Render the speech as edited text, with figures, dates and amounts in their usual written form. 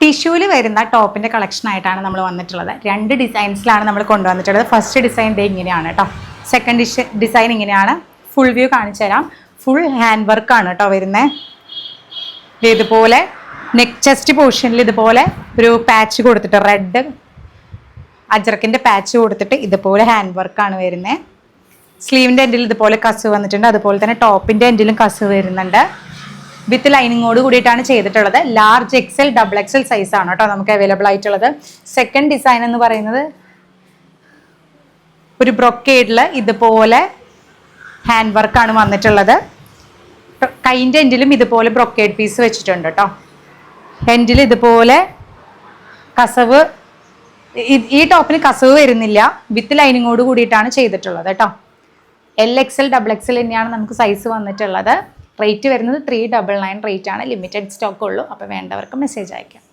ടിഷ്യൂല് വരുന്ന ടോപ്പിൻ്റെ കളക്ഷനായിട്ടാണ് നമ്മൾ വന്നിട്ടുള്ളത്. 2 ഡിസൈൻസിലാണ് നമ്മൾ കൊണ്ടുവന്നിട്ടുള്ളത്. ഫസ്റ്റ് ഡിസൈൻ ഡേ ഇങ്ങനെയാണ് കേട്ടോ. സെക്കൻഡ് ഡിസൈൻ ഇങ്ങനെയാണ്. ഫുൾ വ്യൂ കാണിച്ചു തരാം. ഫുൾ ഹാൻഡ് വർക്കാണ് കേട്ടോ വരുന്നത്. ഇതുപോലെ നെക്ക് ചെസ്റ്റ് പോർഷനിൽ ഇതുപോലെ ഒരു പാച്ച് കൊടുത്തിട്ട് റെഡ് അജ്രക്കിൻ്റെ പാച്ച് കൊടുത്തിട്ട് ഇതുപോലെ ഹാൻഡ് വർക്കാണ് വരുന്നത്. സ്ലീവിൻ്റെ എൻഡിൽ ഇതുപോലെ കസ് വന്നിട്ടുണ്ട്. അതുപോലെ തന്നെ ടോപ്പിൻ്റെ എൻഡിലും കസ് വരുന്നുണ്ട്. വിത്ത് ലൈനിങ്ങോട് കൂടിയിട്ടാണ് ചെയ്തിട്ടുള്ളത്. ലാർജ് XL XXL സൈസാണ് കേട്ടോ നമുക്ക് അവൈലബിൾ ആയിട്ടുള്ളത്. സെക്കൻഡ് ഡിസൈൻ എന്ന് പറയുന്നത് ഒരു ബ്രൊക്കേഡിൽ ഇതുപോലെ ഹാൻഡ് വർക്കാണ് വന്നിട്ടുള്ളത്. കൈൻ്റെ എൻഡിലും ഇതുപോലെ ബ്രൊക്കേഡ് പീസ് വെച്ചിട്ടുണ്ട് കേട്ടോ. എൻഡിൽ ഇതുപോലെ കസവ്, ഈ ടോപ്പിന് കസവ് വരുന്നില്ല. വിത്ത് ലൈനിങ്ങോട് കൂടിയിട്ടാണ് ചെയ്തിട്ടുള്ളത് കേട്ടോ. LXL XXL തന്നെയാണ് നമുക്ക് സൈസ് വന്നിട്ടുള്ളത്. റേറ്റ് വരുന്നത് 399 റേറ്റ് ആണ്. ലിമിറ്റഡ് സ്റ്റോക്ക് ഉള്ളൂ. അപ്പോൾ വേണ്ടവർക്ക് മെസ്സേജ് അയക്കാം.